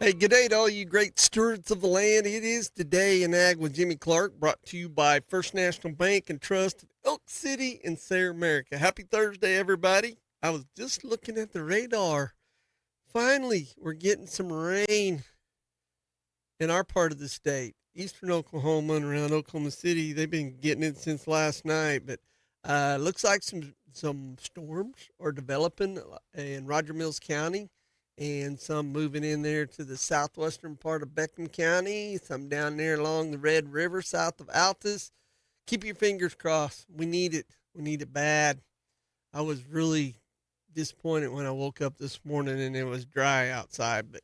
Hey, good day to all you great stewards of the land. It is Today in Ag with Jimmy Clark, brought to you by First National Bank and Trust of Elk City in Sayre, America. Happy Thursday, everybody. I was just looking at the radar. Finally, we're getting some rain in our part of the state. Eastern Oklahoma and around Oklahoma City, they've been getting it since last night, but looks like some storms are developing in Roger Mills County and some moving in there to the southwestern part of Beckham County, some down there along the Red River south of Altus. Keep your fingers crossed. We need it. We need it bad. I was really disappointed when I woke up this morning and it was dry outside, but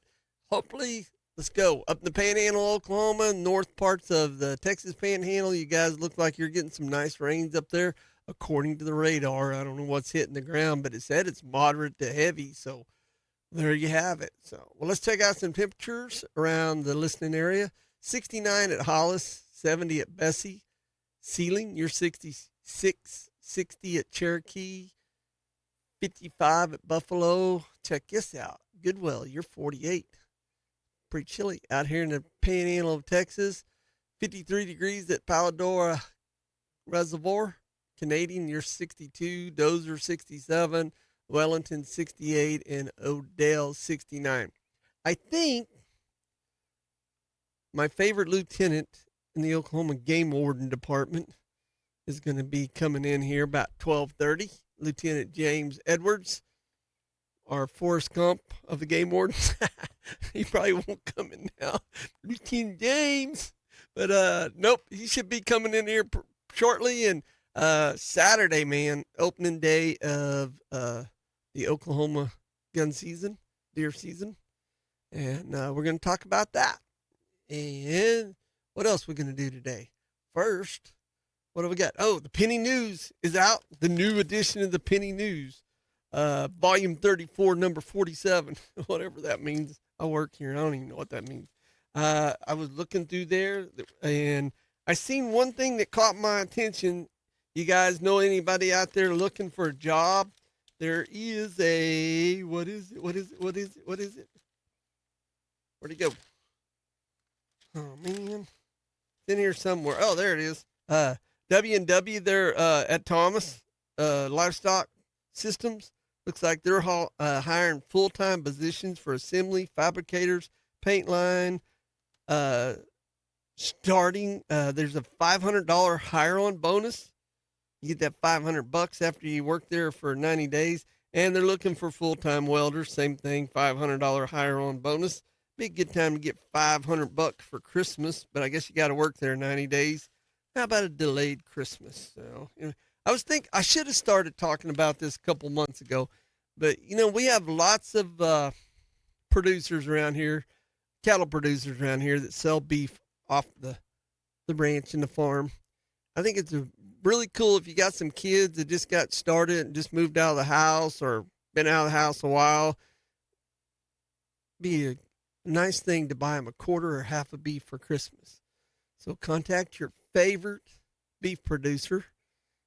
hopefully let's go. Up in the Panhandle, Oklahoma, north parts of the Texas Panhandle, you guys look like you're getting some nice rains up there. According to the radar, I don't know what's hitting the ground, but it said it's moderate to heavy. So there you have it. So, well, let's check out some temperatures around the listening area. 69 at Hollis, 70 at Bessie. Sealing, you're 66, 60 at Cherokee, 55 at Buffalo. Check this out. Goodwell, you're 48. Pretty chilly out here in the Panhandle of Texas. 53 degrees at Paladora Reservoir. Canadian, you're 62. Dozer, 67. Wellington, 68. And Odell, 69. I think my favorite lieutenant in the Oklahoma Game Warden Department is going to be coming in here about 12:30. Lieutenant James Edwards, our Forrest Gump of the Game Wardens. He probably won't come in now. Lieutenant James. But nope, he should be coming in here shortly. And Saturday, man, opening day of the Oklahoma gun season, deer season. And we're going to talk about that. And what else are we going to do today? First, what do we got? Oh, the Penny News is out. The new edition of the Penny News. Volume 34, number 47, whatever that means. I work here. I don't even know what that means. I was looking through there and I seen one thing that caught my attention. You guys know anybody out there looking for a job? There is a, what is it? Where'd it go? Oh man, it's in here somewhere. Oh, there it is. W&W, they're at Thomas Livestock Systems. Looks like they're hiring full-time positions for assembly, fabricators, paint line. Starting, there's a $500 hire-on bonus. You get that $500 after you work there for 90 days. And they're looking for full-time welders. Same thing, $500 hire-on bonus. Be a good time to get $500 for Christmas, but I guess you got to work there 90 days. How about a delayed Christmas? So, I was thinking I should have started talking about this a couple months ago, but we have lots of producers around here, cattle producers around here that sell beef off the ranch and the farm. I think it's really cool if you got some kids that just got started and just moved out of the house or been out of the house a while. Be a nice thing to buy them a quarter or half a beef for Christmas. So contact your favorite beef producer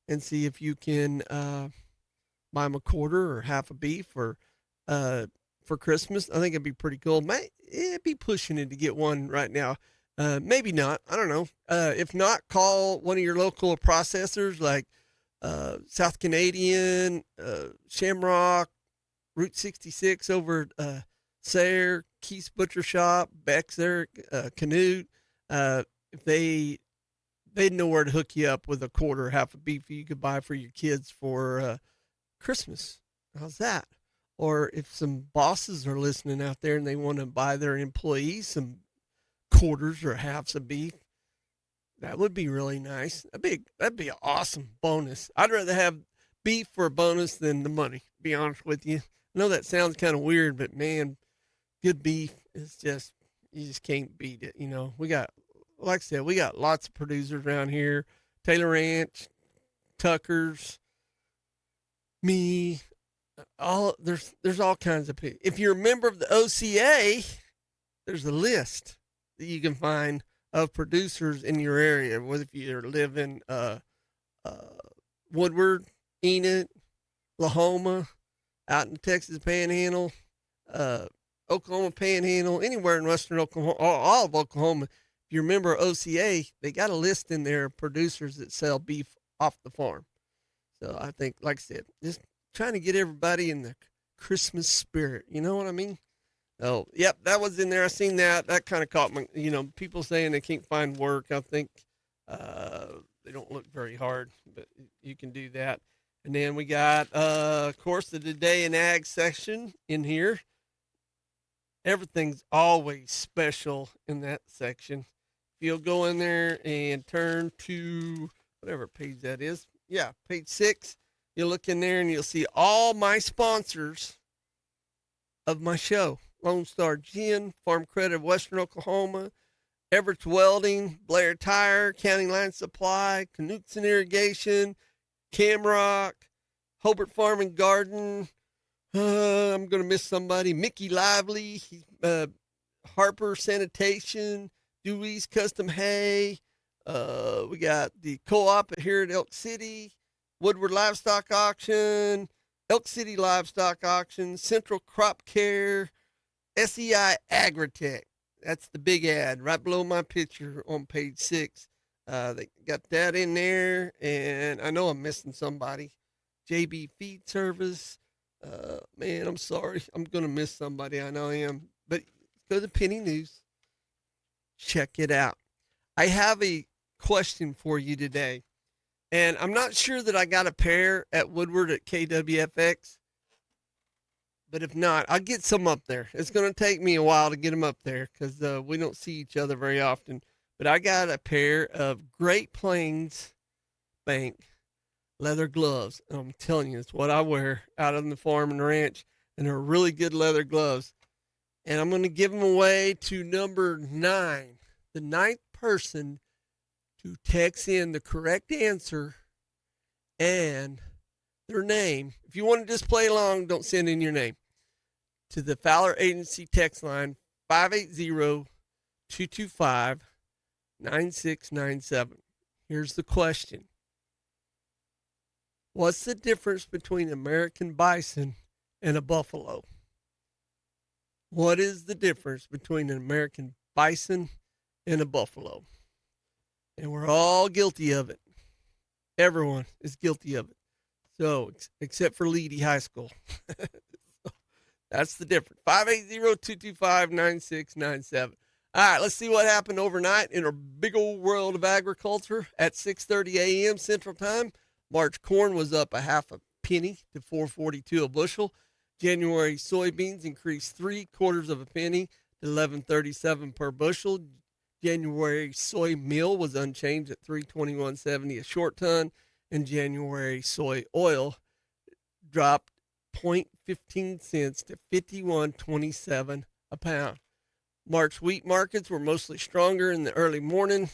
and see if you can buy them a quarter or half a beef or for Christmas. I think it'd be pretty cool. It'd be pushing it to get one right now. Maybe not. I don't know. If not, call one of your local processors like South Canadian, Shamrock, Route 66 over Sayre, Keith's Butcher Shop, Beck's there, Canute. If they'd know where to hook you up with a quarter or half a beef you could buy for your kids for Christmas. How's that? Or if some bosses are listening out there and they want to buy their employees some quarters or halves of beef, that would be really nice. That'd be an awesome bonus. I'd rather have beef for a bonus than the money, to be honest with you. I know that sounds kind of weird, but man, good beef is just, you just can't beat it. We got, like I said, we got lots of producers around here. Taylor Ranch, Tucker's, me, there's all kinds of people. If you're a member of the OCA, there's a list that you can find of producers in your area, whether if you live in Woodward, Enid, Lahoma, out in the Texas Panhandle, Oklahoma Panhandle, anywhere in western Oklahoma, all of Oklahoma. If you remember OCA, they got a list in there of producers that sell beef off the farm. So I think, like I said, just trying to get everybody in the Christmas spirit. You know what I mean? Oh, yep, that was in there. I seen that. That kind of caught my, people saying they can't find work. I think uh, they don't look very hard, but you can do that. And then we got, of course, the Today in Ag section in here. Everything's always special in that section. If you'll go in there and turn to whatever page that is. Yeah, page 6. You'll look in there and you'll see all my sponsors of my show. Lone Star Gin, Farm Credit of Western Oklahoma, Everett's Welding, Blair Tire, County Line Supply, Knutson Irrigation, Camrock, Hobart Farm and Garden. I'm going to miss somebody. Mickey Lively, Harper Sanitation, Dewey's Custom Hay. We got the co-op here at Elk City, Woodward Livestock Auction, Elk City Livestock Auction, Central Crop Care, SEI Agritech. That's the big ad right below my picture on page 6. They got that in there, and I know I'm missing somebody. JB Feed Service. Man, I'm sorry. I'm going to miss somebody. I know I am. But go to Penny News. Check it out. I have a question for you today. And I'm not sure that I got a pair at Woodward at KWFX. But if not, I'll get some up there. It's going to take me a while to get them up there because we don't see each other very often. But I got a pair of Great Plains Bank leather gloves. And I'm telling you, it's what I wear out on the farm and ranch. And they're really good leather gloves. And I'm going to give them away to number 9, the 9th person to text in the correct answer and their name. If you want to just play along, don't send in your name. To the Fowler Agency text line 580-225-9697. Here's the question. What's the difference between American bison and a buffalo? What is the difference between an American bison and a buffalo? And we're all guilty of it. Everyone is guilty of it. So, except for Leedy High School. That's the difference. 580-225-9697. All right, let's see what happened overnight in our big old world of agriculture. At 6:30 a.m. Central Time, March corn was up a half a penny to $4.42 a bushel. January soybeans increased 3/4 of a penny to $11.37 per bushel. January soy meal was unchanged at $321.70 a short ton, and January soy oil dropped 0.15 cents to $51.27 a pound. March wheat markets were mostly stronger in the early morning.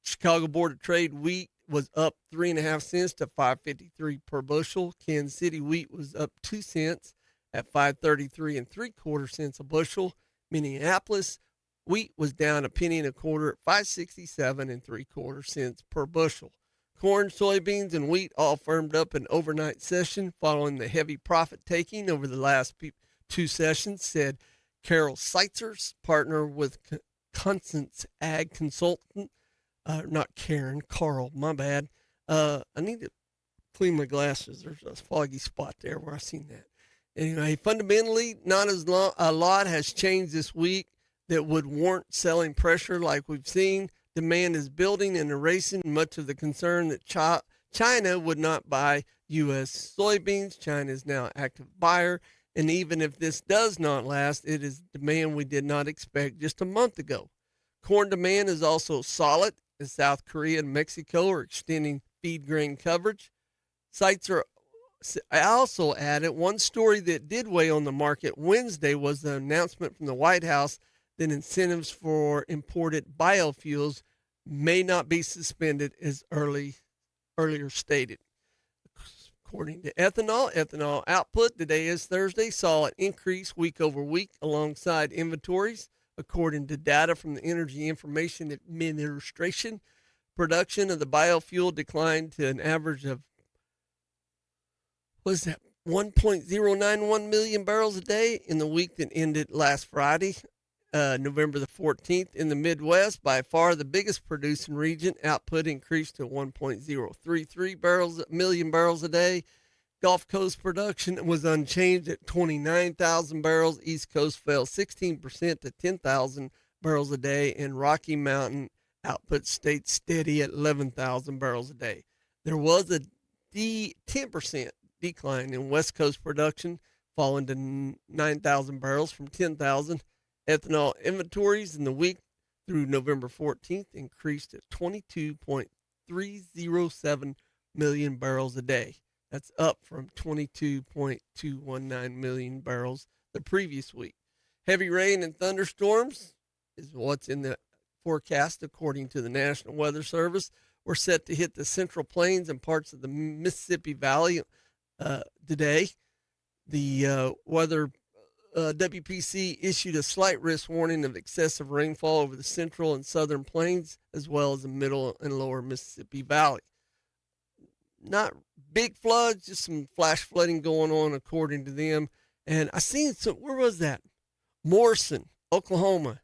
Chicago Board of Trade wheat was up 3.5 cents to $5.53 per bushel. Kansas City wheat was up 2 cents at $5.33 3/4 a bushel. Minneapolis wheat was down a penny and a quarter at $5.67 3/4 per bushel. Corn, soybeans, and wheat all firmed up in overnight session following the heavy profit taking over the last 2 sessions, said Carol Seitzers, partner with Constance Ag Consultant. Not Karen, Carl, my bad. I need to clean my glasses. There's a foggy spot there where I seen that. Anyway, fundamentally, not as a lot has changed this week that would warrant selling pressure like we've seen. Demand is building and erasing much of the concern that China would not buy U.S. soybeans. China is now an active buyer. And even if this does not last, it is demand we did not expect just a month ago. Corn demand is also solid as South Korea and Mexico are extending feed grain coverage. Seitzers also added one story that did weigh on the market Wednesday was the announcement from the White House that incentives for imported biofuels may not be suspended as earlier stated. According to ethanol output, today is Thursday, saw an increase week over week alongside inventories. According to data from the Energy Information Administration, production of the biofuel declined to an average of, 1.091 million barrels a day in the week that ended last Friday, November the 14th. In the Midwest, by far the biggest producing region, output increased to 1.033 million barrels a day. Gulf Coast production was unchanged at 29,000 barrels. East Coast fell 16% to 10,000 barrels a day, and Rocky Mountain output stayed steady at 11,000 barrels a day. There was a 10% decline in West Coast production, falling to 9,000 barrels from 10,000. Ethanol inventories in the week through November 14th increased to 22.307 million barrels a day. That's up from 22.219 million barrels the previous week. Heavy rain and thunderstorms is what's in the forecast according to the National Weather Service. We're set to hit the Central Plains and parts of the Mississippi Valley today. The weather WPC issued a slight risk warning of excessive rainfall over the central and southern plains, as well as the middle and lower Mississippi Valley. Not big floods, just some flash flooding going on, according to them. And I seen some, where was that? Morrison, Oklahoma,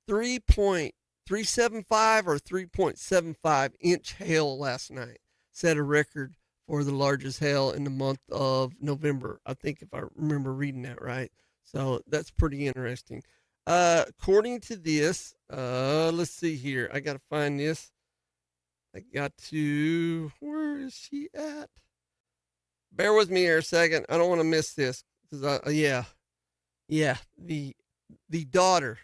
3.375 or 3.75 inch hail last night. Set a record for the largest hail in the month of November, I think, if I remember reading that right. So that's pretty interesting. According to this, let's see here. I got to find this. Where is she at? Bear with me here a second. I don't want to miss this. The daughter.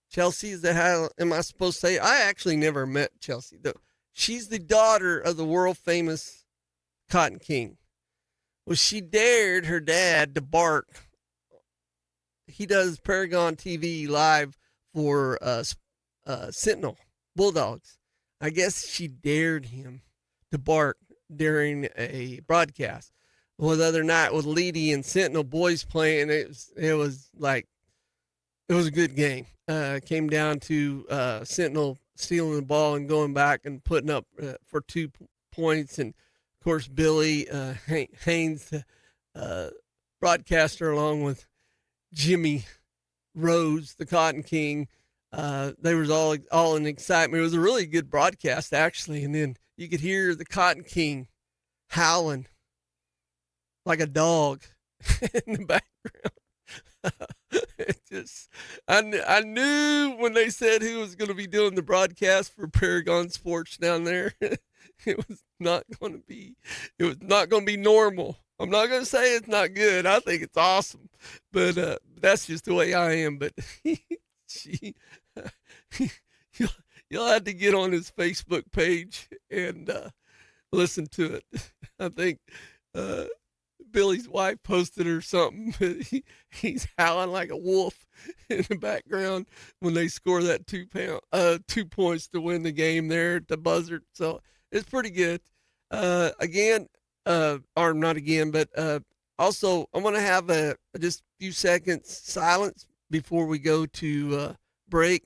Chelsea, is that how am I supposed to say it? I actually never met Chelsea. She's the daughter of the world famous Cotton King. Well, she dared her dad to bark. He does Paragon TV live for Sentinel Bulldogs. I guess she dared him to bark during a broadcast. Well, the other night with Leedy and Sentinel boys playing, it was a good game. Came down to Sentinel stealing the ball and going back and putting up for 2 points. And, of course, Billy Haynes, broadcaster, along with Jimmy Rose, the Cotton King, they was all in excitement. It was a really good broadcast, actually. And then you could hear the Cotton King howling like a dog in the background. I knew when they said who was going to be doing the broadcast for Paragon Sports down there, it was not going to be normal. I'm not going to say it's not good. I think it's awesome, but that's just the way I am. But you'll have to get on his Facebook page and listen to it. I think Billy's wife posted or something. He's howling like a wolf in the background when they score that 2 points to win the game there at the buzzer. So it's pretty good. Or not again, but also I'm going to have just a few seconds silence before we go to break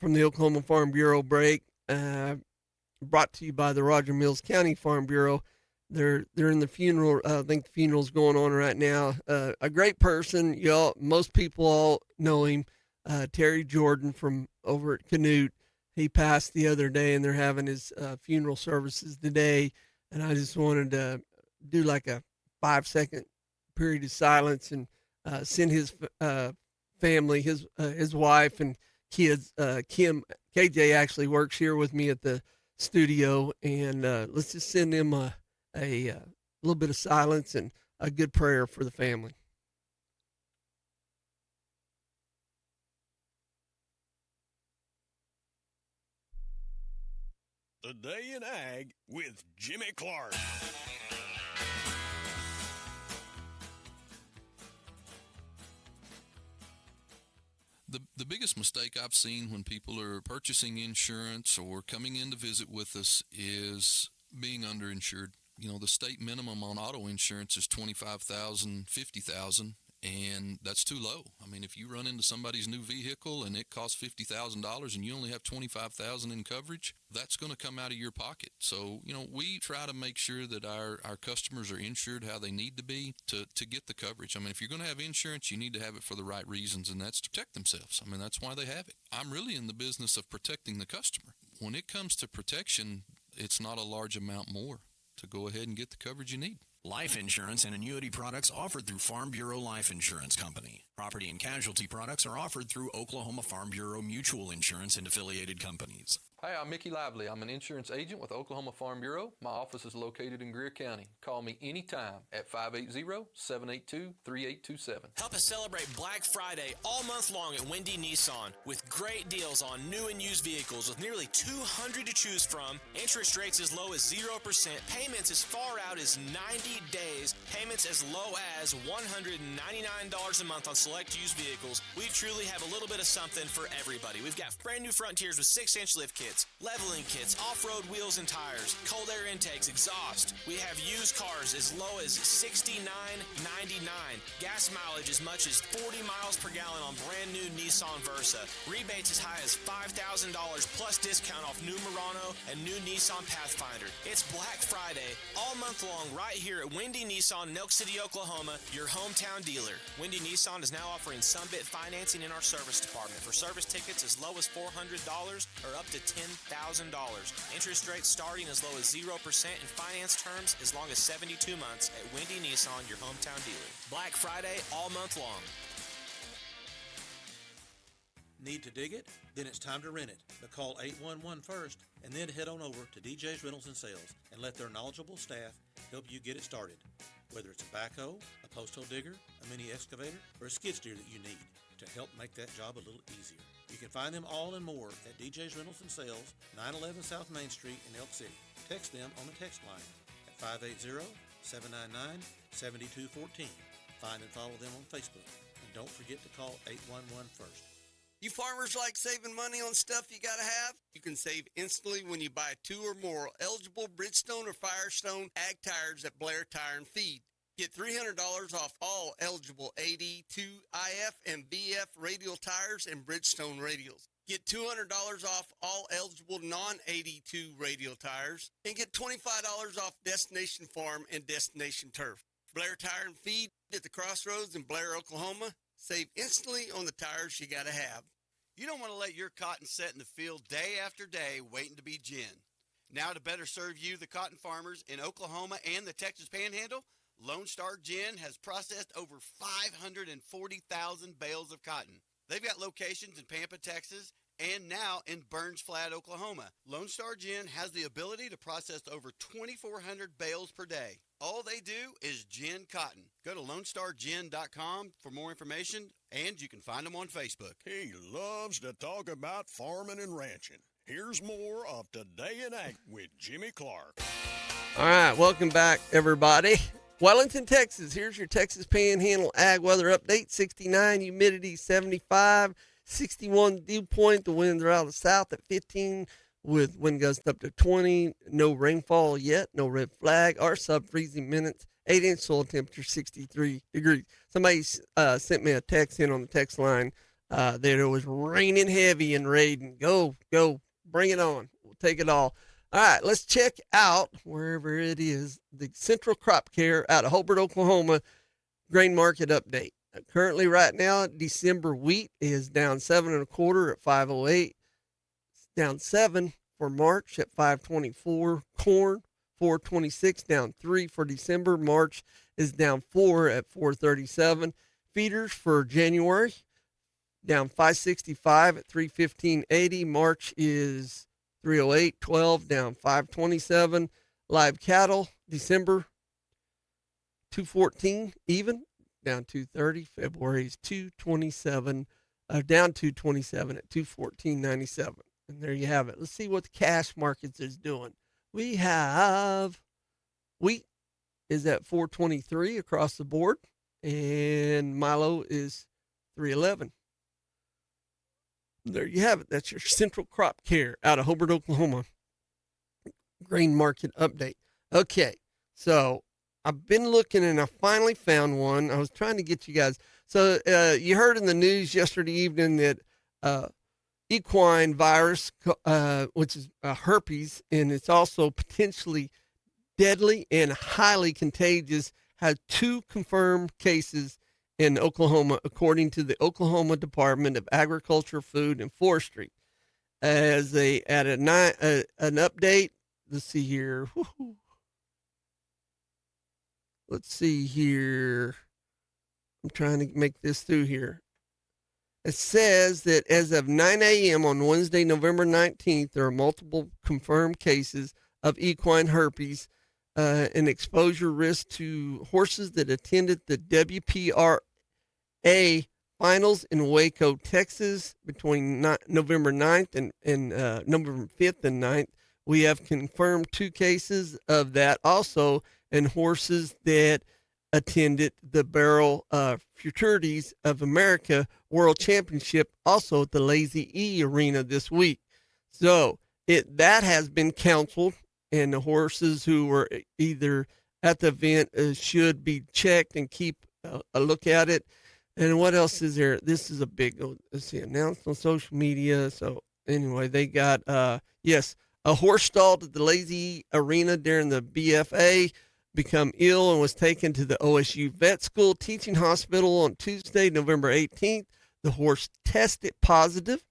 from the Oklahoma Farm Bureau break. Brought to you by the Roger Mills County Farm Bureau. They're in the funeral. I think the funeral's going on right now. A great person. Most people all know him. Terry Jordan from over at Canute. He passed the other day, and they're having his funeral services today. And I just wanted to do like a 5-second period of silence and send his family, his wife and kids. Kim KJ actually works here with me at the studio, and let's just send him a little bit of silence and a good prayer for the family. The Day in Ag with Jimmy Clark. The biggest mistake I've seen when people are purchasing insurance or coming in to visit with us is being underinsured. The state minimum on auto insurance is $25,000, $50,000, And that's too low. I mean, if you run into somebody's new vehicle and it costs $50,000 and you only have $25,000 in coverage, that's going to come out of your pocket. So, we try to make sure that our customers are insured how they need to be to get the coverage. I mean, if you're going to have insurance, you need to have it for the right reasons, and that's to protect themselves. I mean, that's why they have it. I'm really in the business of protecting the customer. When it comes to protection, it's not a large amount more to go ahead and get the coverage you need. Life insurance and annuity products offered through Farm Bureau Life Insurance Company. Property and casualty products are offered through Oklahoma Farm Bureau Mutual Insurance and affiliated companies. Hi, I'm Mickey Lively. I'm an insurance agent with Oklahoma Farm Bureau. My office is located in Greer County. Call me anytime at 580-782-3827. Help us celebrate Black Friday all month long at Windy Nissan with great deals on new and used vehicles with nearly 200 to choose from. Interest rates as low as 0%. Payments as far out as 90 days. Payments as low as $199 a month on select used vehicles. We truly have a little bit of something for everybody. We've got brand new Frontiers with 6-inch lift kits, leveling kits, off-road wheels and tires, cold air intakes, exhaust. We have used cars as low as $69.99. Gas mileage as much as 40 miles per gallon on brand new Nissan Versa. Rebates as high as $5,000 plus discount off new Murano and new Nissan Pathfinder. It's Black Friday all month long right here at Windy Nissan in Elk City, Oklahoma, your hometown dealer. Windy Nissan is now offering Sunbit financing in our service department for service tickets as low as $400 or up to $10,000. Interest rates starting as low as 0% and finance terms as long as 72 months at Windy Nissan, your hometown dealer. Black Friday all month long. Need to dig it? Then it's time to rent it. But call 811 first and then head on over to DJ's Rentals and Sales and let their knowledgeable staff help you get it started. Whether it's a backhoe, a post hole digger, a mini excavator, or a skid steer that you need to help make that job a little easier. You can find them all and more at DJ's Rentals and Sales, 911 South Main Street in Elk City. Text them on the text line at 580-799-7214. Find and follow them on Facebook. And don't forget to call 811 first. You farmers like saving money on stuff you gotta have? You can save instantly when you buy 2 or more eligible Bridgestone or Firestone ag tires at Blair Tire and Feed. Get $300 off all eligible AD, 2IF, and VF radial tires and Bridgestone radials. Get $200 off all eligible non-AD2 radial tires. And get $25 off Destination Farm and Destination Turf. Blair Tire and Feed at the Crossroads in Blair, Oklahoma. Save instantly on the tires you gotta have. You don't want to let your cotton set in the field day after day waiting to be gin. Now to better serve you, the cotton farmers in Oklahoma and the Texas Panhandle, Lone Star Gin has processed over 540,000 bales of cotton. They've got locations in Pampa, Texas, and now in Burns Flat, Oklahoma. Lone Star Gin has the ability to process over 2,400 bales per day. All they do is gin cotton. Go to LoneStarGin.com for more information, and you can find them on Facebook. He loves to talk about farming and ranching. Here's more of Today in Ag with Jimmy Clark. All right, welcome back, everybody. Wellington, Texas. Here's your Texas Panhandle Ag Weather Update. 69, humidity 75, 61 dew point. The winds are out of the south at 15 with wind gusts up to 20. No rainfall yet, no red flag or sub-freezing minutes. 8-inch soil temperature, 63 degrees. Somebody sent me a text in on the text line that it was raining heavy in Raiden. Go, bring it on. We'll take it all. All right, let's check out, wherever it is, the Central Crop Care out of Hobart, Oklahoma, grain market update. Currently, right now, December wheat is down 7 1/4 at 508. It's down 7 for March at 524. Corn, 426, down 3 for December. March is down 4 at 437. Feeders for January, down 565 at 315.80. March is 308.12, down 527. Live cattle, December 214 even, down 230. February is 227, down 227 at 214.97. And there you have it. Let's see what the cash markets is doing. We have wheat is at 423 across the board, and Milo is 311. There you have it. That's your Central Crop Care out of Hobart, Oklahoma grain market update. Okay, so I've been looking and I finally found one. I was trying to get you guys. So you heard in the news yesterday evening that equine virus, which is herpes, and it's also potentially deadly and highly contagious, had 2 confirmed cases in Oklahoma, according to the Oklahoma Department of Agriculture, Food, and Forestry. As they added an update, let's see here. Woo-hoo. Let's see here. I'm trying to make this through here. It says that as of 9 a.m. on Wednesday, November 19th, there are multiple confirmed cases of equine herpes, an exposure risk to horses that attended the WPRA finals in Waco, Texas, between November 9th and November 5th and 9th. We have confirmed 2 cases of that also in horses that attended the Barrel Futurities of America World Championship, also at the Lazy E Arena this week. So that has been canceled, and the horses who were either at the event should be checked and keep a look at it. And what else is there? This is a big, let's see, announced on social media. So anyway, they got, yes, a horse stalled at the Lazy Arena during the BFA become ill and was taken to the OSU Vet School Teaching Hospital on Tuesday, November 18th. The horse tested positive.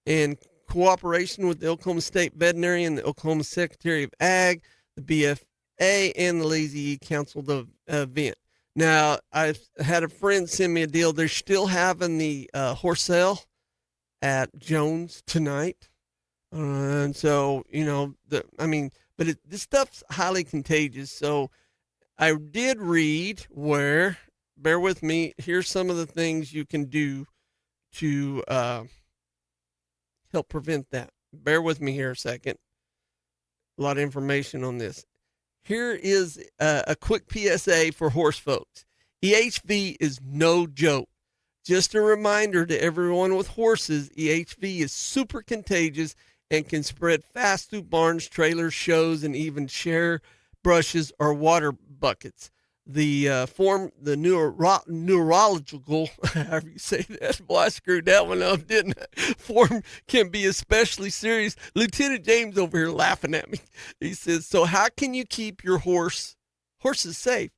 In cooperation with the Oklahoma State Veterinarian, the Oklahoma Secretary of Ag, the BFA, and the Lazy E canceled the event. Now, I've had a friend send me a deal. They're still having the horse sale at Jones tonight. And so, but this stuff's highly contagious. So I did read where, bear with me, here's some of the things you can do to help prevent that. Bear with me here a second. A lot of information on this. Here is a quick PSA for horse folks. EHV is no joke. Just a reminder to everyone with horses, EHV is super contagious and can spread fast through barns, trailers, shows, and even share brushes or water buckets. The neurological, however you say that, boy, I screwed that one up, didn't I? Form can be especially serious. Lieutenant James over here laughing at me. He says, so how can you keep your horses safe?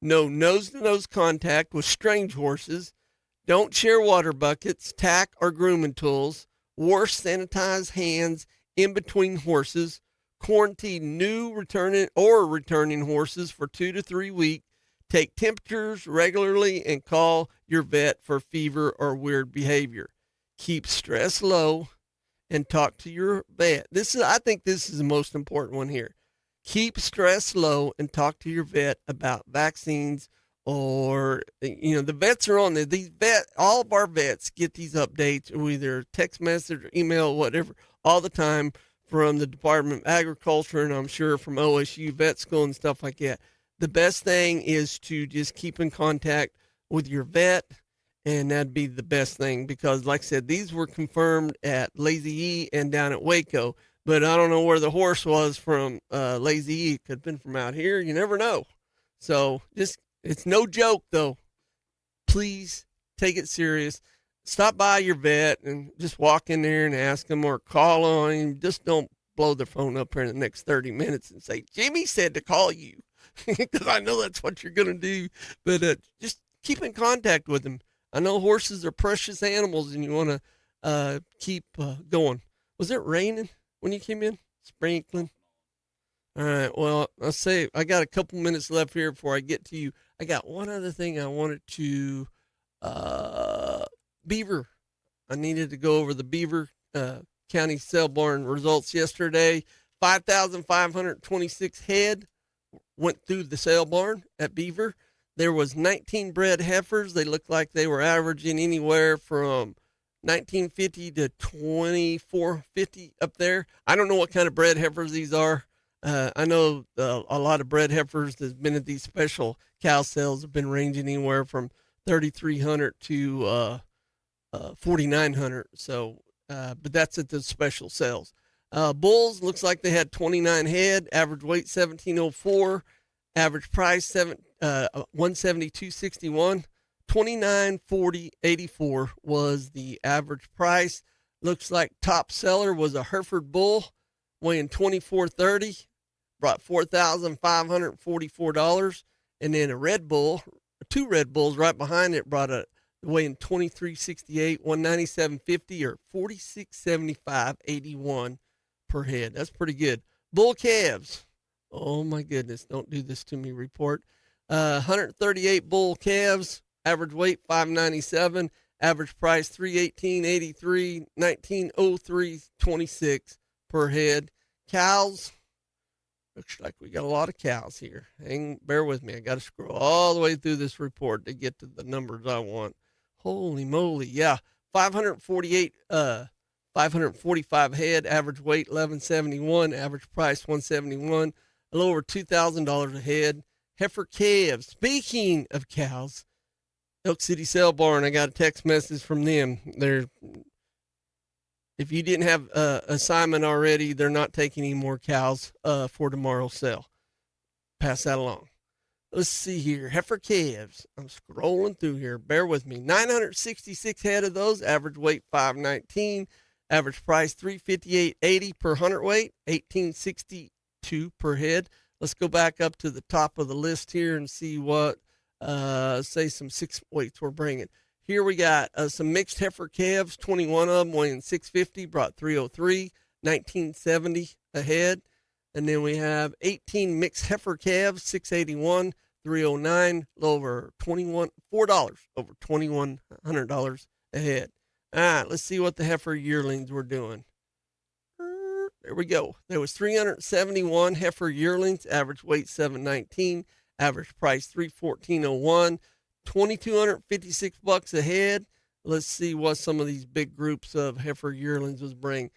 No nose-to-nose contact with strange horses. Don't share water buckets, tack, or grooming tools. Wash sanitized hands in between horses. Quarantine new returning horses for 2 to 3 weeks. Take temperatures regularly and call your vet for fever or weird behavior. Keep stress low and talk to your vet. I think this is the most important one here. Keep stress low and talk to your vet about vaccines, or, the vets are on there. All of our vets get these updates, either text message or email, whatever, all the time from the Department of Agriculture, and I'm sure from OSU Vet School and stuff like that. The best thing is to just keep in contact with your vet, and that'd be the best thing, because like I said, these were confirmed at Lazy E and down at Waco, but I don't know where the horse was from Lazy E. Could have been from out here. You never know. So it's no joke, though. Please take it serious. Stop by your vet and just walk in there and ask them, or call on him. Just don't blow their phone up here in the next 30 minutes and say, Jimmy said to call you, because I know that's what you're going to do. But just keep in contact with them. I know horses are precious animals, and you want to keep going. Was it raining when you came in? Sprinkling? All right. Well, I'll say I got a couple minutes left here before I get to you. I got one other thing I wanted to beaver. I needed to go over the Beaver County sale barn results yesterday. 5,526 head went through the sale barn at Beaver. There was 19 bred heifers. They looked like they were averaging anywhere from 1950 to 2450 up there. I don't know what kind of bred heifers these are. I know a lot of bred heifers that's been at these special cow sales have been ranging anywhere from 3,300 to 4,900. So, but that's at the special sales. Bulls looks like they had 29 head, average weight 1704. Average price 172.61. 29.40.84 was the average price. Looks like top seller was a Hereford bull weighing 24.30, brought $4,544. And then a Red Bull, two Red Bulls right behind it, brought a weighing 23.68, 197.50 or 46.75.81 per head. That's pretty good. Bull calves. Oh my goodness, don't do this to me, report. 138 bull calves, average weight 597, average price 318.83, 1903.26 per head. Cows, looks like we got a lot of cows here. Bear with me, I got to scroll all the way through this report to get to the numbers I want. Holy moly, yeah, 545 head, average weight 1171, average price 171, a little over $2,000 a head. Heifer calves. Speaking of cows, Elk City Sale Barn, I got a text message from them. If you didn't have assignment already, they're not taking any more cows for tomorrow's sale. Pass that along. Let's see here. Heifer calves. I'm scrolling through here. Bear with me. 966 head of those. Average weight 519. Average price $358.80 per hundredweight. $18.62 per head. Let's go back up to the top of the list here and see what say some 6 weights we're bringing. Here we got some mixed heifer calves. 21 of them weighing 650. Brought 303. 1970 a head. And then we have 18 mixed heifer calves, 681, 309, a little over $4 over $2,100 a head. All right, let's see what the heifer yearlings were doing. There we go. There was 371 heifer yearlings, average weight 719, average price $314.01, $2,256 a head. Let's see what some of these big groups of heifer yearlings was bringing.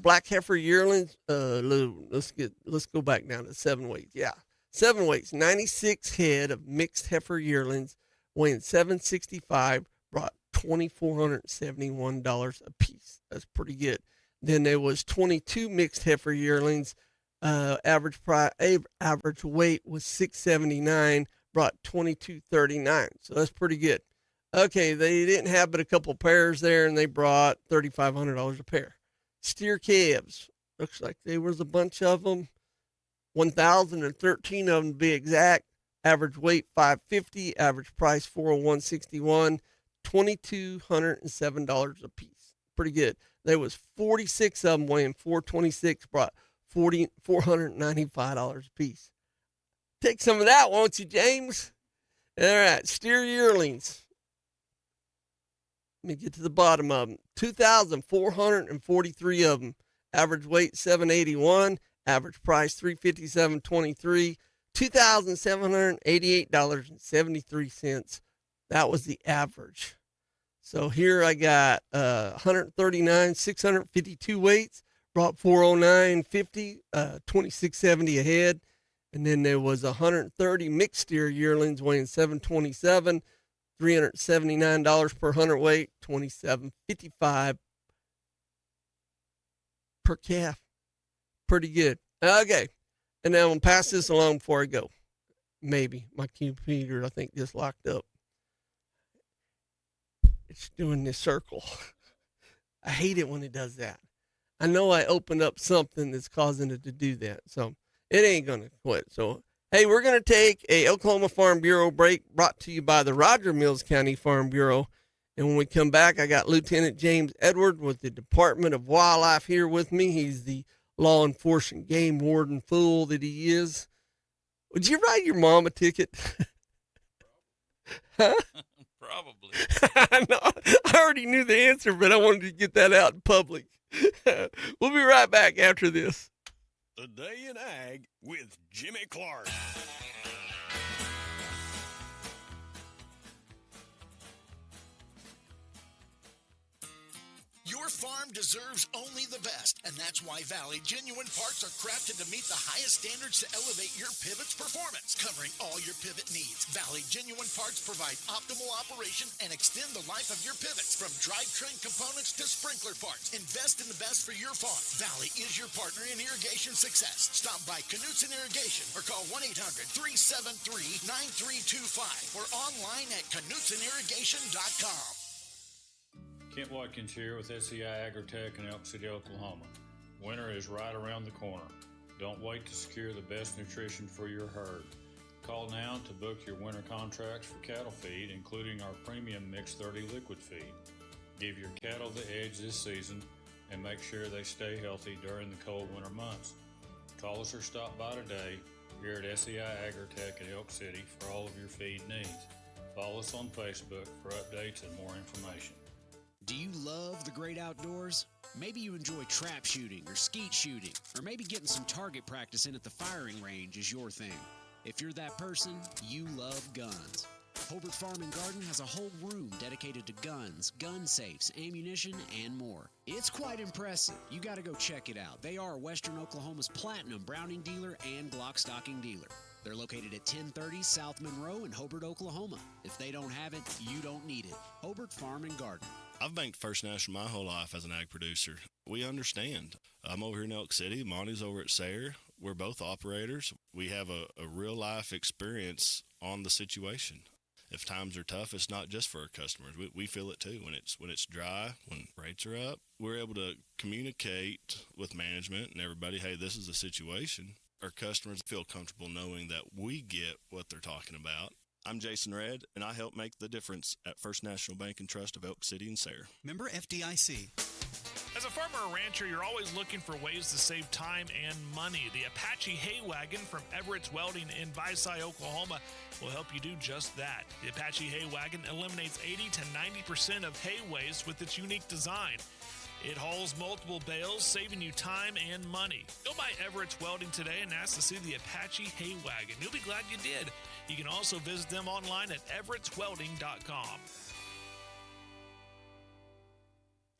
Black heifer yearlings, let's go back down to 7 weights. Yeah, 7 weights, 96 head of mixed heifer yearlings weighing 765, brought $2,471 a piece. That's pretty good. Then there was 22 mixed heifer yearlings. Average weight was 679, brought $2,239. So that's pretty good. Okay, they didn't have but a couple pairs there, and they brought $3,500 a pair. Steer calves, looks like there was a bunch of them. 1,013 of them to be exact. Average weight 550, average price $401.61, $2,207 a piece. Pretty good. There was 46 of them weighing 426, brought $495 a piece. Take some of that, won't you, James? All right, steer yearlings. Let me get to the bottom of them. 2,443 of them. Average weight 781. Average price $357.23. $2,788.73. That was the average. So here I got 139, 652 weights. Brought 409.50, 2670 a head. And then there was 130 mixed steer yearlings weighing 727. $379 per hundredweight, $27.55 per calf. Pretty good. Okay, and now I'm going to pass this along before I go. Maybe. My computer, I think, just locked up. It's doing this circle. I hate it when it does that. I know I opened up something that's causing it to do that, so it ain't going to quit. So, hey, we're going to take a Oklahoma Farm Bureau break brought to you by the Roger Mills County Farm Bureau. And when we come back, I got Lieutenant James Edward with the Department of Wildlife here with me. He's the law enforcement game warden fool that he is. Would you write your mom a ticket? Huh? Probably. No, I already knew the answer, but I wanted to get that out in public. We'll be right back after this. The Day in Ag with Jimmy Clark. Your farm deserves only the best, and that's why Valley Genuine Parts are crafted to meet the highest standards to elevate your pivot's performance, covering all your pivot needs. Valley Genuine Parts provide optimal operation and extend the life of your pivots, from drivetrain components to sprinkler parts. Invest in the best for your farm. Valley is your partner in irrigation success. Stop by Knutson Irrigation or call 1-800-373-9325 or online at KnutsonIrrigation.com. Kent Watkins here with SEI Agritech in Elk City, Oklahoma. Winter is right around the corner. Don't wait to secure the best nutrition for your herd. Call now to book your winter contracts for cattle feed, including our premium Mix 30 liquid feed. Give your cattle the edge this season and make sure they stay healthy during the cold winter months. Call us or stop by today here at SEI Agritech in Elk City for all of your feed needs. Follow us on Facebook for updates and more information. Do you love the great outdoors? Maybe you enjoy trap shooting or skeet shooting, or maybe getting some target practice in at the firing range is your thing. If you're that person, you love guns. Hobart Farm and Garden has a whole room dedicated to guns, gun safes, ammunition, and more. It's quite impressive. You got to go check it out. They are Western Oklahoma's platinum Browning dealer and Glock stocking dealer. They're located at 1030 South Monroe in Hobart, Oklahoma. If they don't have it, you don't need it. Hobart Farm and Garden. I've banked First National my whole life as an ag producer. We understand. I'm over here in Elk City. Monty's over at Sayre. We're both operators. We have a real-life experience on the situation. If times are tough, it's not just for our customers. We feel it too. When it's dry, when rates are up, we're able to communicate with management and everybody, hey, this is the situation. Our customers feel comfortable knowing that we get what they're talking about. I'm Jason Redd, and I help make the difference at First National Bank and Trust of Elk City and Sayre. Member FDIC. As a farmer or rancher, you're always looking for ways to save time and money. The Apache Hay Wagon from Everett's Welding in Visay, Oklahoma will help you do just that. The Apache Hay Wagon eliminates 80 to 90% of hay waste with its unique design. It hauls multiple bales, saving you time and money. Go by Everett's Welding today and ask to see the Apache Hay Wagon. You'll be glad you did. You can also visit them online at everettswelding.com.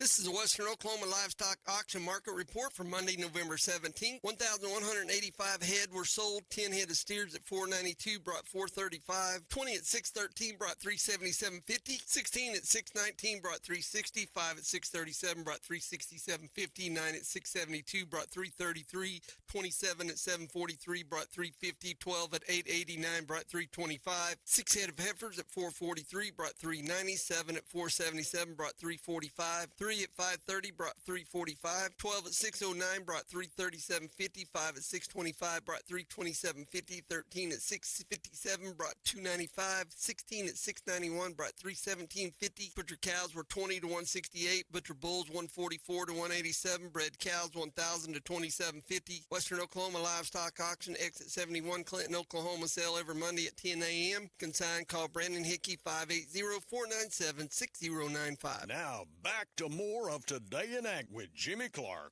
This is the Western Oklahoma Livestock Auction Market Report for Monday, November 17th. 1,185 head were sold. 10 head of steers at $492 brought $435. 20 at $613 brought $377.50. 16 at $619 brought $360. 5 at $637 brought $367.50. 9 at $672 brought $333. 27 at $743 brought $350. 12 at $889 brought $325. 6 head of heifers at $443 brought $390. 7 at $477 brought $345. 3 at $530 brought $345. 12 at $609 brought $337.50. 5 at $625 brought $327.50. 13 at $657 brought $295. 16 at $691 brought $317.50. Butcher cows were 20 to 168. Butcher bulls 144 to 187. Bred cows 1,000 to 27.50. Western Oklahoma Livestock Auction, exit 71, Clinton, Oklahoma. Sale every Monday at 10 a.m. Consign, call Brandon Hickey 580-497-6095. Now back to more of Today in Ag with Jimmy Clark.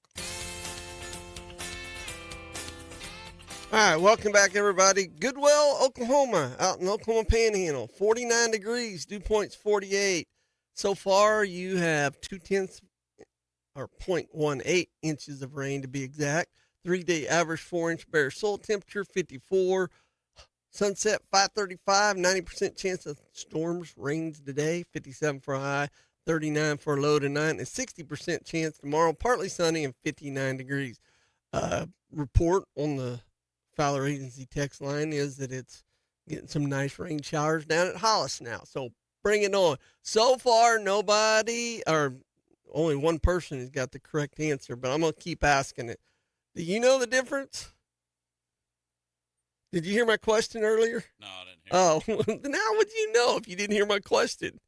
All right, welcome back, everybody. Goodwell, Oklahoma, out in Oklahoma Panhandle, 49 degrees, dew point's 48. So far, you have 0.18 inches of rain to be exact. 3-day average 4-inch bare soil temperature, 54. Sunset 5:35, 90% chance of storms, rains today, 57 for a high, 39 for a low tonight, and a 60% chance tomorrow, partly sunny and 59 degrees. Report on the Fowler Agency text line is that it's getting some nice rain showers down at Hollis now, so bring it on. So far, nobody, or only one person has got the correct answer, but I'm going to keep asking it. Do you know the difference? Did you hear my question earlier? No, I didn't Oh, hear then how would you know if you didn't hear my question?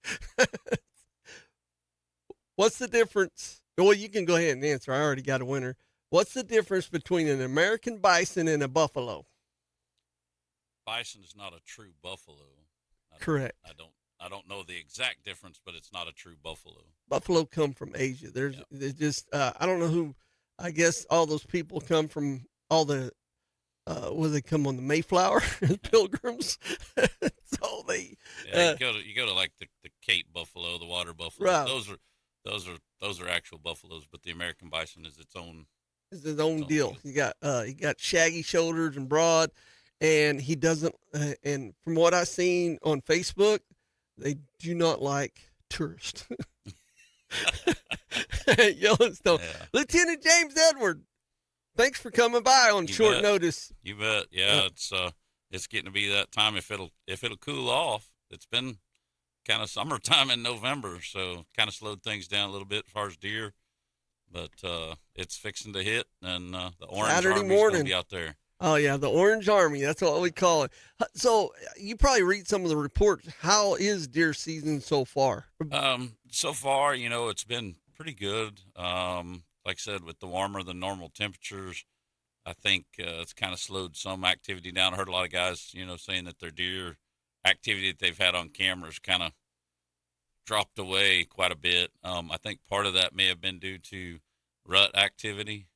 What's the difference? Well, you can go ahead and answer. I already got a winner. What's the difference between an American bison and a buffalo? Bison is not a true buffalo. Correct. I don't know the exact difference, but it's not a true buffalo. Buffalo come from Asia. There's just I don't know who. I guess all those people come from all the where they come on the Mayflower Pilgrims. So they you go to like the Cape buffalo, the water buffalo. Right. Those those are actual buffaloes, but the American bison is its own. It's his own deal. He got shaggy shoulders and broad, and he doesn't. And from what I've seen on Facebook, they do not like tourists. Yellowstone. Yeah. Lieutenant James Edward, thanks for coming by on short notice. You bet. Yeah, it's getting to be that time. If it'll cool off, it's been kind of summertime in November, so kind of slowed things down a little bit as far as deer. But it's fixing to hit, and the orange Saturday Army's morning. gonna be out there. Oh yeah, the Orange Army. That's what we call it. So you probably read some of the reports. How is deer season so far? So far, it's been pretty good. Like I said, with the warmer than normal temperatures, I think it's kind of slowed some activity down. I heard a lot of guys, saying that their deer activity that they've had on cameras kind of dropped away quite a bit. I think part of that may have been due to rut activity.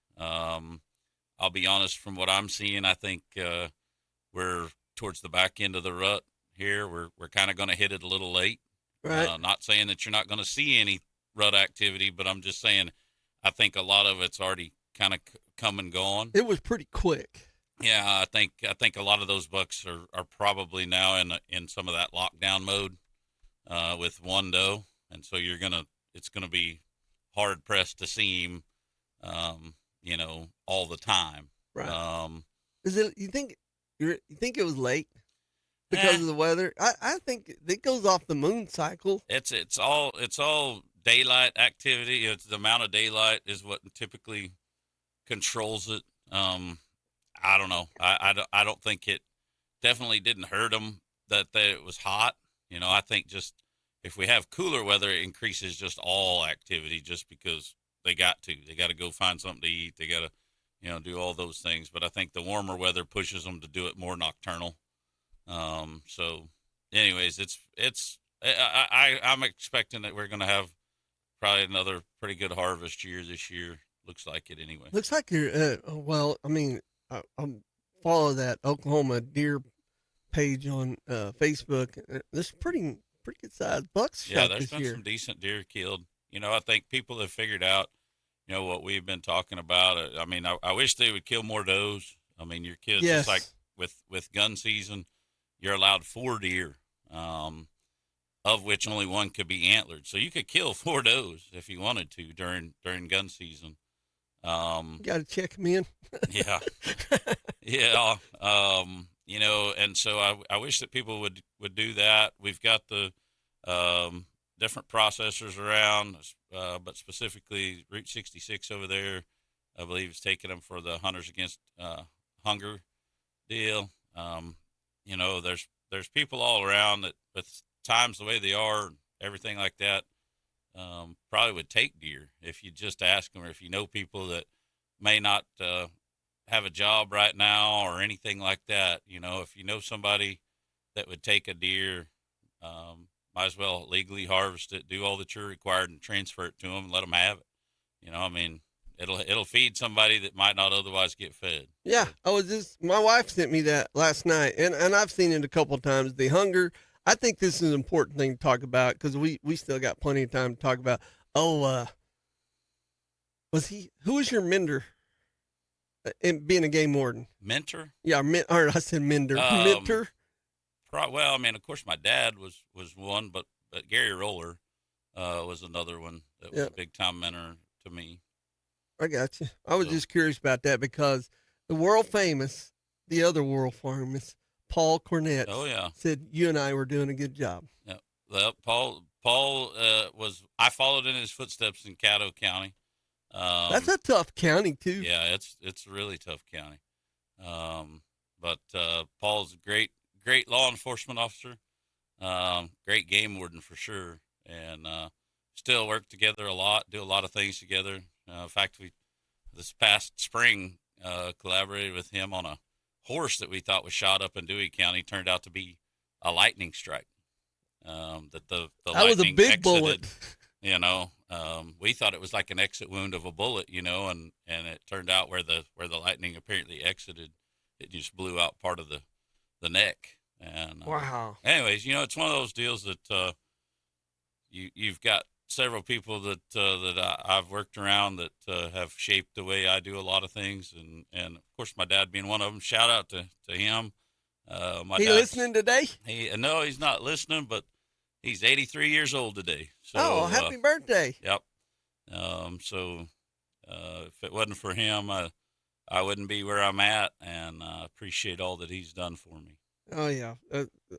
I'll be honest, from what I'm seeing, I think we're towards the back end of the rut here. We're kind of going to hit it a little late. Right. Not saying that you're not going to see any rut activity, but I'm just saying I think a lot of it's already kind of come and gone. It was pretty quick. Yeah, I think a lot of those bucks are probably now in some of that lockdown mode with one doe, and so it's gonna be hard pressed to see him, all the time. Right. Is it? You think it was late because of the weather? I think it goes off the moon cycle. It's all daylight activity. It's the amount of daylight is what typically controls it. I don't know. I don't think it definitely didn't hurt them that it was hot. I think just if we have cooler weather, it increases just all activity just because they got to go find something to eat. They got to, do all those things. But I think the warmer weather pushes them to do it more nocturnal. So anyways, I'm expecting that we're going to have probably another pretty good harvest year this year. Looks like it anyway. Looks like you're, I follow that Oklahoma deer page on Facebook. There's pretty good sized bucks shot there's this been year. some decent deer killed. I think people have figured out, what we've been talking about. I wish they would kill more does. Your kids, Yes. just like with gun season, you're allowed 4 deer, of which only one could be antlered. So you could kill 4 does if you wanted to during gun season. You got to check them in. Yeah. Yeah. And so I wish that people would do that. We've got the different processors around, but specifically Route 66 over there, I believe is taking them for the Hunters Against Hunger deal. There's people all around that with times the way they are, everything like that, probably would take deer if you just ask them, or if you know people that may not have a job right now or anything like that. If you know somebody that would take a deer, might as well legally harvest it, do all that you're required, and transfer it to them and let them have it. It'll feed somebody that might not otherwise get fed. Yeah, my wife sent me that last night, and I've seen it a couple of times. The hunger. I think this is an important thing to talk about because we still got plenty of time to talk about. Who was your mentor in being a game warden? Mentor? Yeah, I said mentor. Mentor? Well, of course, my dad was one, but Gary Roller was another one that was a big-time mentor to me. I got you. I was just curious about that because the the other world famous, Paul Cornett. Oh yeah, said you and I were doing a good job. Yeah, well, Paul was. I followed in his footsteps in Caddo County. That's a tough county too. Yeah, it's a really tough county. But Paul's a great law enforcement officer, great game warden for sure, and still work together a lot, do a lot of things together. In fact, we this past spring collaborated with him on a horse that we thought was shot up in Dewey County. Turned out to be a lightning strike. That the that lightning was a big exited, bullet. We thought it was like an exit wound of a bullet, and it turned out where the lightning apparently exited, it just blew out part of the neck. And wow. Anyways, it's one of those deals that you've got several people that I've worked around that have shaped the way I do a lot of things, and of course my dad being one of them. Shout out to him. He listening today? No, he's not listening, but he's 83 years old today. So, happy birthday! Yep. So if it wasn't for him, I wouldn't be where I'm at, and I appreciate all that he's done for me. Oh yeah,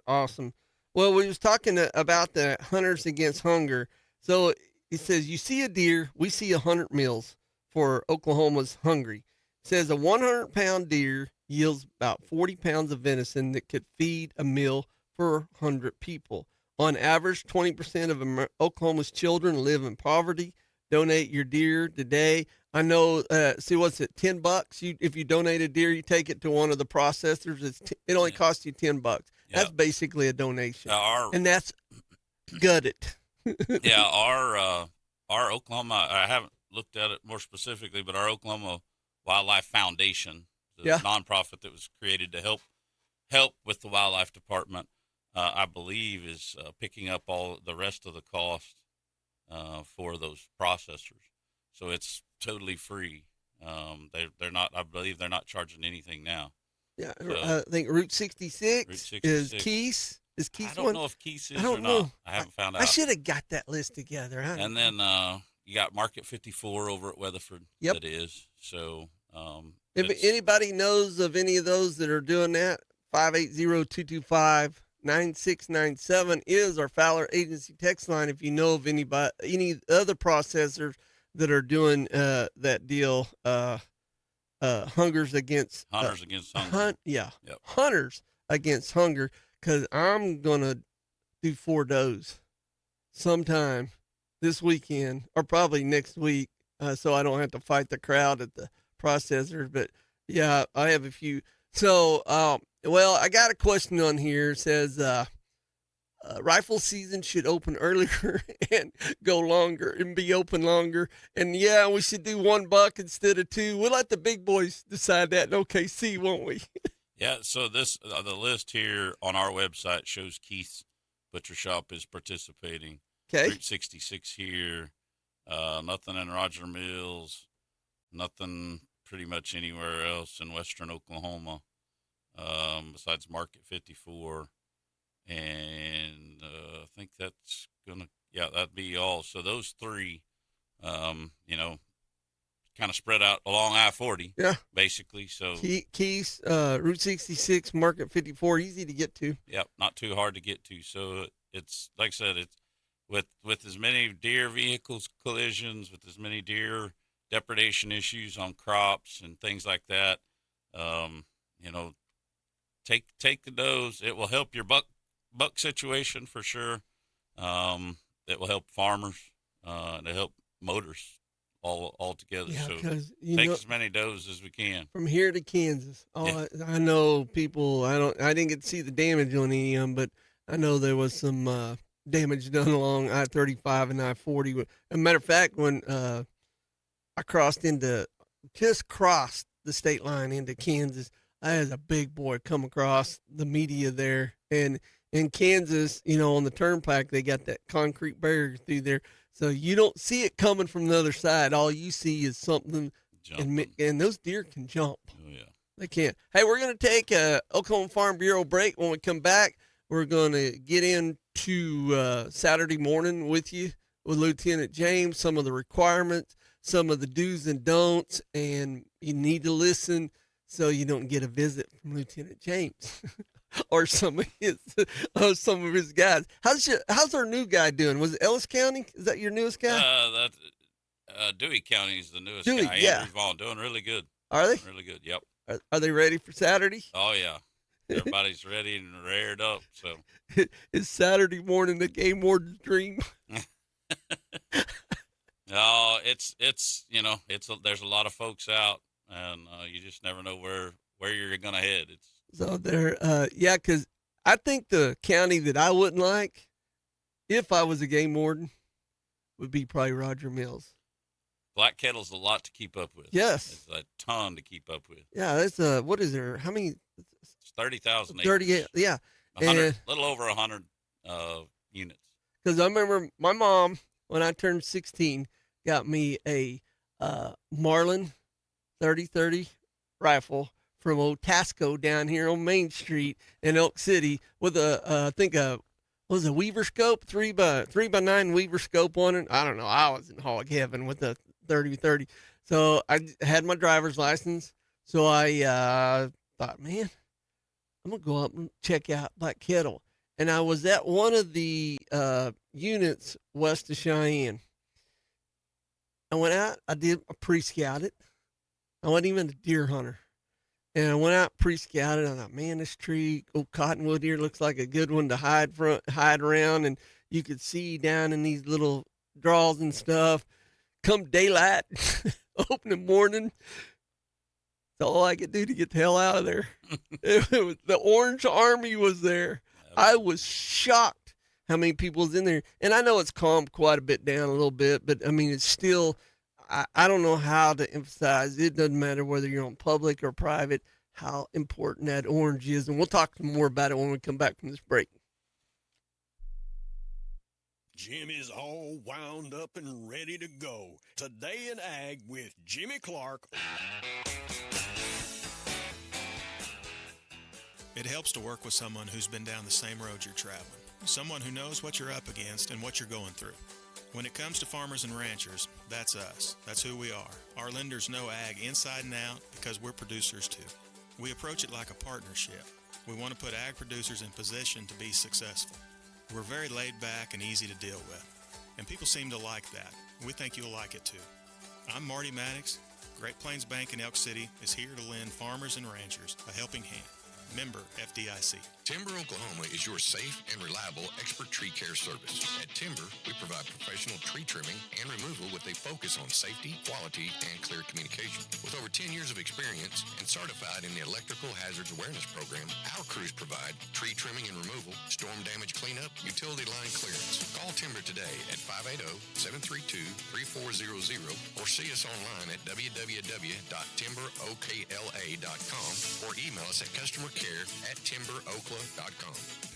awesome. Well, we was talking about the Hunters Against Hunger. So he says, you see a deer, we see 100 meals for Oklahoma's hungry. It says a 100-pound deer yields about 40 pounds of venison that could feed a meal for 100 people. On average, 20% of Oklahoma's children live in poverty. Donate your deer today. I know, see, what's it, $10? If you donate a deer, you take it to one of the processors. It only costs you $10. That's basically a donation. And that's gutted. Yeah, our Oklahoma, I haven't looked at it more specifically, but our Oklahoma Wildlife Foundation, the nonprofit that was created to help with the wildlife department, I believe is picking up all the rest of the cost for those processors. So it's totally free. They're not, I believe they're not charging anything now. Yeah, so, I think Route 66 is Keys. Is Keys I don't one? know if Keys is I don't or know. not. I haven't found out. I should have got that list together. And then you got Market 54 over at Weatherford. Yep. That is. So if anybody knows of any of those that are doing that, 580-225-9697 is our Fowler Agency text line. If you know of any other processors that are doing that deal, Hunters Against Hunger. Hunters Against Hunger, because I'm gonna do 4 does sometime this weekend or probably next week, so I don't have to fight the crowd at the processors. But yeah, I have a few. So well, I got a question on here. It says rifle season should open earlier and go longer and be open longer. And yeah, we should do $1 instead of 2. We'll let the big boys decide that in OKC, won't we? Yeah. So this the list here on our website shows Keith's Butcher Shop is participating. Okay. Route 66 here. Nothing in Roger Mills. Nothing pretty much anywhere else in western Oklahoma, besides Market 54. And I think that's that'd be all. So those 3, kind of spread out along I-40. Yeah. Basically. So Keys, Route 66, Market 54, easy to get to. Yep, not too hard to get to. So it's, like I said, it's with as many deer vehicles collisions, with as many deer depredation issues on crops and things like that, take the dose. It will help your buck situation for sure. It will help farmers, and it help motors all together. Yeah, so take as many does as we can. From here to Kansas. I know people, I didn't get to see the damage on any of them, but I know there was some damage done along I-35 and I-40. As a matter of fact, when I crossed the state line into Kansas, I had a big boy come across the media there. And in Kansas, on the turnpike, they got that concrete barrier through there. So you don't see it coming from the other side. All you see is something, and those deer can jump. Oh, yeah. They can. Hey, we're going to take a Oklahoma Farm Bureau break. When we come back, we're going to get into Saturday morning with you with Lieutenant James, some of the requirements, some of the do's and don'ts, and you need to listen so you don't get a visit from Lieutenant James. Or some of his guys. How's our new guy doing? Was it Ellis County? Is that your newest guy? Dewey County is the newest Dewey, guy. yeah. Andrew Vaughn, doing really good. Are they? Really good. Yep. Are they ready for Saturday? Oh yeah, everybody's ready and rared up. So is Saturday morning the game warden's dream? No, it's there's a lot of folks out, and you just never know where you're gonna head. So there, because I think the county that I wouldn't like, if I was a game warden, would be probably Roger Mills. Black Kettle's a lot to keep up with. Yes. It's a ton to keep up with. Yeah, that's what is there? How many? It's 30,000 acres. 38, yeah. 100, little over 100 units. Because I remember my mom, when I turned 16, got me a Marlin 30-30 rifle from old Tasco down here on Main Street in Elk City with I think was a Weaver scope, 3x9 Weaver scope on it. I don't know. I was in hog heaven with the 30-30. So I had my driver's license. So I thought, man, I'm going to go up and check out Black Kettle. And I was at one of the units west of Cheyenne. I went out. I did a pre-scout it. I wasn't even a deer hunter. And I went out pre-scouted. I thought, man, this tree, old cottonwood here, looks like a good one to hide around. And you could see down in these little draws and stuff. Come daylight, opening morning, that's all I could do to get the hell out of there. The Orange Army was there. I was shocked how many people was in there. And I know it's calmed quite a bit down a little bit, but I mean, it's still, I don't know how to emphasize. It doesn't matter whether you're on public or private, how important that orange is. And we'll talk more about it when we come back from this break. Jim is all wound up and ready to go. Today in Ag with Jimmy Clark. It helps to work with someone who's been down the same road you're traveling, someone who knows what you're up against and what you're going through. When it comes to farmers and ranchers, that's us. That's who we are. Our lenders know ag inside and out because we're producers too. We approach it like a partnership. We want to put ag producers in position to be successful. We're very laid back and easy to deal with, and people seem to like that. We think you'll like it too. I'm Marty Maddox. Great Plains Bank in Elk City is here to lend farmers and ranchers a helping hand. Member FDIC. Timber Oklahoma is your safe and reliable expert tree care service. At Timber, we provide professional tree trimming and removal with a focus on safety, quality, and clear communication. With over 10 years of experience and certified in the Electrical Hazards Awareness Program, our crews provide tree trimming and removal, storm damage cleanup, utility line clearance. Call Timber today at 580-732-3400 or see us online at www.timberokla.com or email us at customercare@timberokla.com.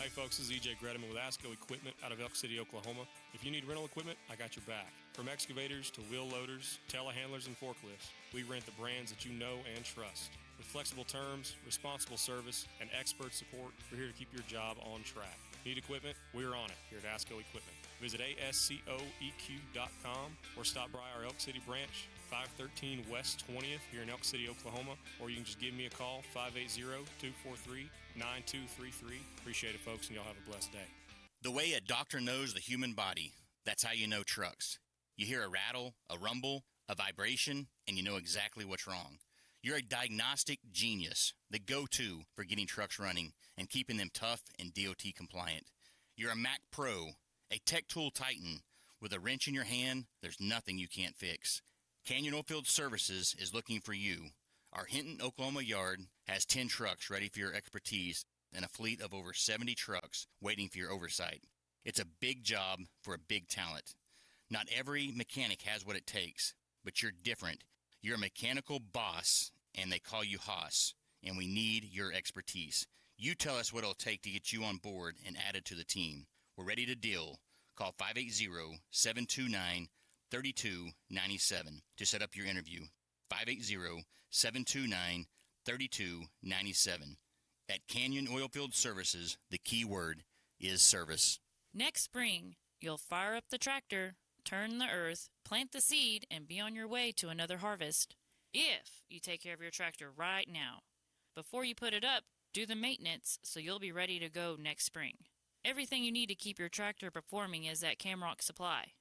Hey folks, this is EJ Gretaman with ASCO Equipment out of Elk City, Oklahoma. If you need rental equipment, I got your back. From excavators to wheel loaders, telehandlers, and forklifts, we rent the brands that you know and trust. With flexible terms, responsible service, and expert support, we're here to keep your job on track. Need equipment? We're on it here at ASCO Equipment. Visit ascoeq.com or stop by our Elk City branch, 513 West 20th here in Elk City, Oklahoma, or you can just give me a call, 580-243-9233. Appreciate it, folks, and y'all have a blessed day. The way a doctor knows the human body, that's how you know trucks. You hear a rattle, a rumble, a vibration, and you know exactly what's wrong. You're a diagnostic genius, the go-to for getting trucks running and keeping them tough and DOT compliant. You're a Mac Pro, a tech tool titan. With a wrench in your hand, there's nothing you can't fix. Canyon Oilfield Services is looking for you. Our Hinton, Oklahoma yard has 10 trucks ready for your expertise and a fleet of over 70 trucks waiting for your oversight. It's a big job for a big talent. Not every mechanic has what it takes, but you're different. You're a mechanical boss, and they call you Haas, and we need your expertise. You tell us what it'll take to get you on board and added to the team. We're ready to deal. Call 580-729-3297 to set up your interview. 580-729-3297. At Canyon Oilfield Services, the key word is service. Next spring, you'll fire up the tractor, turn the earth, plant the seed, and be on your way to another harvest. If you take care of your tractor right now. Before you put it up, do the maintenance so you'll be ready to go next spring. Everything you need to keep your tractor performing is at Camrock Supply.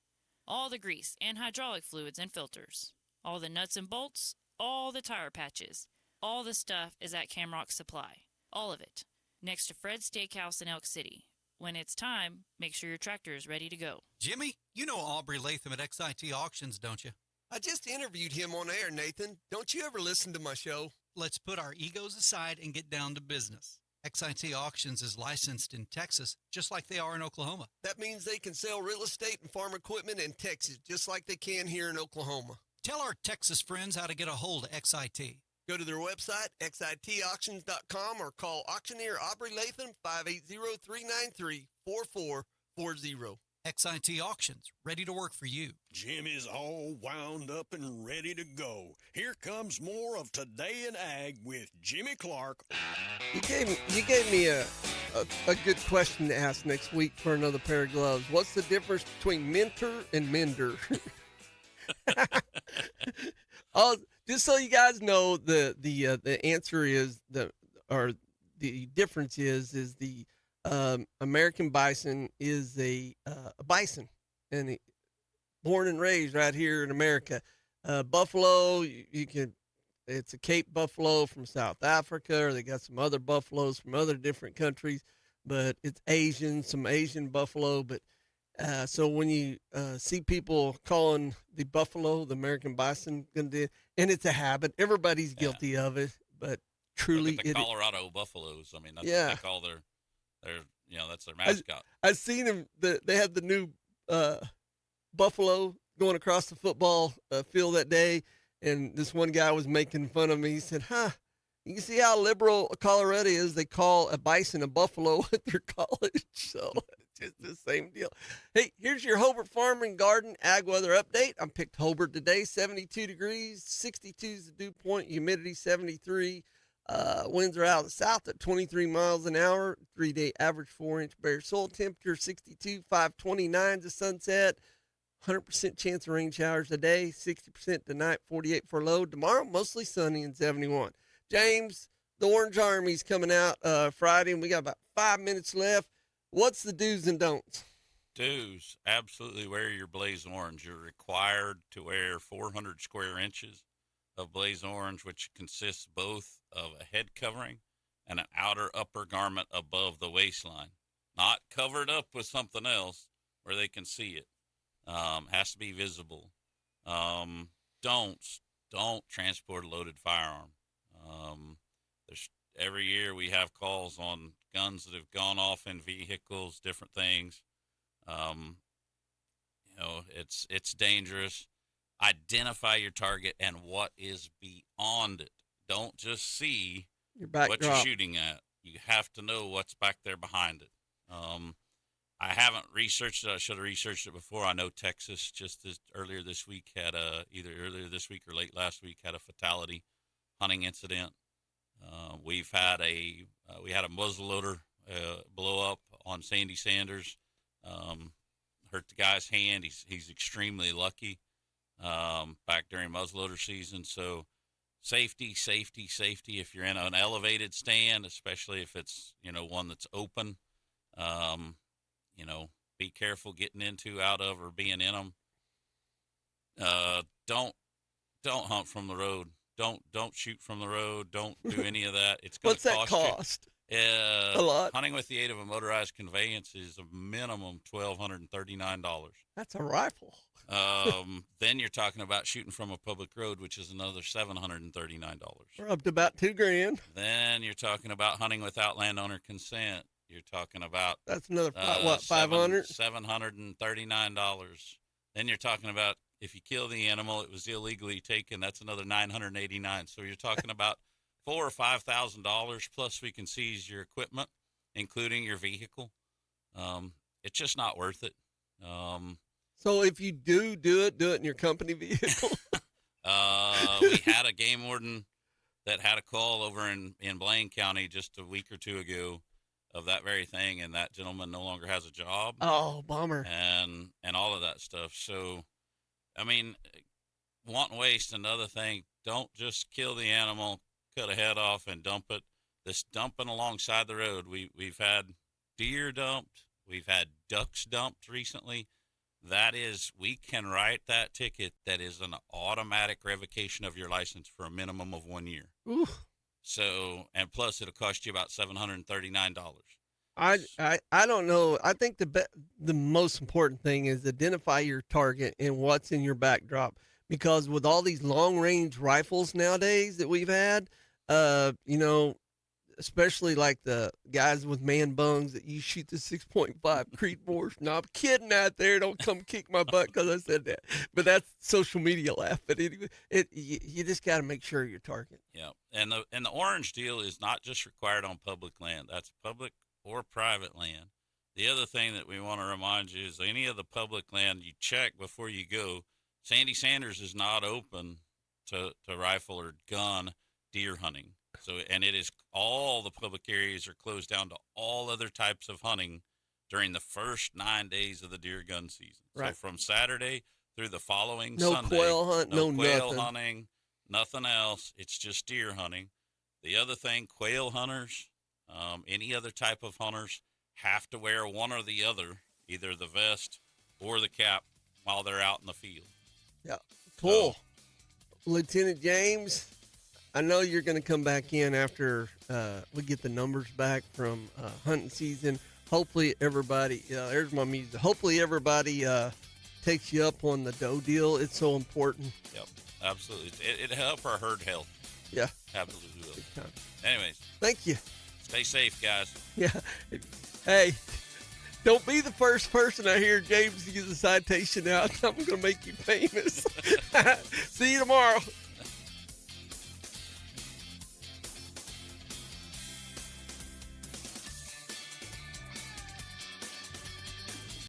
All the grease and hydraulic fluids and filters. All the nuts and bolts, all the tire patches. All the stuff is at Camrock Supply. All of it. Next to Fred's Steakhouse in Elk City. When it's time, make sure your tractor is ready to go. Jimmy, you know Aubrey Latham at XIT Auctions, don't you? I just interviewed him on air, Nathan. Don't you ever listen to my show? Let's put our egos aside and get down to business. XIT Auctions is licensed in Texas, just like they are in Oklahoma. That means they can sell real estate and farm equipment in Texas, just like they can here in Oklahoma. Tell our Texas friends how to get a hold of XIT. Go to their website, xitauctions.com, or call auctioneer Aubrey Latham, 580-393-4440. XIT Auctions, ready to work for you. Jim is all wound up and ready to go. Here comes more of Today in Ag with Jimmy Clark. You gave me a good question to ask next week for another pair of gloves. What's the difference between mentor and mender? Just so you guys know, the answer is the difference is the American bison is a bison, and born and raised right here in America. Buffalo, it's a Cape buffalo from South Africa, or they got some other buffaloes from other different countries, but it's some Asian buffalo. But so when you see people calling the buffalo the American bison, and it's a habit, everybody's guilty of it, but truly, look at the Colorado buffaloes. I mean, that's what they call their that's their mascot. I've seen them. They had the new buffalo going across the football field that day, and this one guy was making fun of me. He said, you can see how liberal Colorado is. They call a bison a buffalo at their college. So it's just the same deal. Hey, here's your Hobart Farm and Garden Ag Weather Update. I picked Hobart today, 72 degrees, 62 is the dew point, humidity 73. Winds are out of the south at 23 miles an hour. 3-day average 4-inch bare soil temperature 62, 529 to sunset. 100% chance of rain showers today, 60% tonight, 48 for low. Tomorrow, mostly sunny and 71. James, the Orange Army's coming out Friday, and we got about 5 minutes left. What's the do's and don'ts? Do's, absolutely wear your blaze orange. You're required to wear 400 square inches of blaze orange, which consists both of a head covering and an outer upper garment above the waistline, not covered up with something else where they can see it. Has to be visible. Don't transport a loaded firearm. Every year we have calls on guns that have gone off in vehicles, different things. It's dangerous. Identify your target and what is beyond it. Don't just see what you're shooting at. You have to know what's back there behind it. I haven't researched it. I should have researched it before. I know Texas earlier this week had either earlier this week or late last week had a fatality hunting incident. We had a muzzleloader blow up on Sandy Sanders. Hurt the guy's hand. He's extremely lucky back during muzzleloader season. So safety. If you're in an elevated stand, especially if it's one that's open, be careful getting into, out of, or being in them. Don't hunt from the road. Don't shoot from the road. Don't do any of that. It's going to cost you. A lot. Hunting with the aid of a motorized conveyance is a minimum $1,239. That's a rifle. Then you're talking about shooting from a public road, which is another $739. We're up to about $2,000. Then you're talking about hunting without landowner consent. You're talking about that's another $500. $739. Then you're talking about if you kill the animal, it was illegally taken. That's another $989. So you're talking about $4,000 or $5,000 plus we can seize your equipment, including your vehicle. It's just not worth it. So if you do it in your company vehicle. We had a game warden that had a call over in Blaine County just a week or two ago of that very thing, and that gentleman no longer has a job. Oh, bummer. And all of that stuff. So, I mean, wanton waste, another thing. Don't just kill the animal, cut a head off, and dump it. This dumping alongside the road, we've had deer dumped. We've had ducks dumped recently. We can write that ticket. That is an automatic revocation of your license for a minimum of 1 year. Ooh. So, and plus it'll cost you about $739. I don't know. I think the most important thing is identify your target and what's in your backdrop, because with all these long range rifles nowadays that we've had, especially like the guys with man bungs that you shoot the 6.5 Creedmoors. No, I'm kidding out there. Don't come kick my butt because I said that. But that's social media laugh. But anyway, you just got to make sure your target. Yeah, and the orange deal is not just required on public land. That's public or private land. The other thing that we want to remind you is any of the public land, you check before you go. Sandy Sanders is not open to rifle or gun deer hunting. So, and it is all the public areas are closed down to all other types of hunting during the first 9 days of the deer gun season. Right. So from Saturday through the following No Sunday. quail hunt, no quail nothing. hunting, nothing else. It's just deer hunting. The other thing, quail hunters, any other type of hunters have to wear one or the other, either the vest or the cap while they're out in the field. Yeah. Cool. So, Lieutenant James, I know you're going to come back in after we get the numbers back from hunting season. Hopefully everybody, there's my music. Hopefully everybody takes you up on the doe deal. It's so important. Yep, absolutely. It'll help our herd health. Yeah. Absolutely will. Anyways. Thank you. Stay safe, guys. Yeah. Hey, don't be the first person I hear James get a citation out. I'm going to make you famous. See you tomorrow.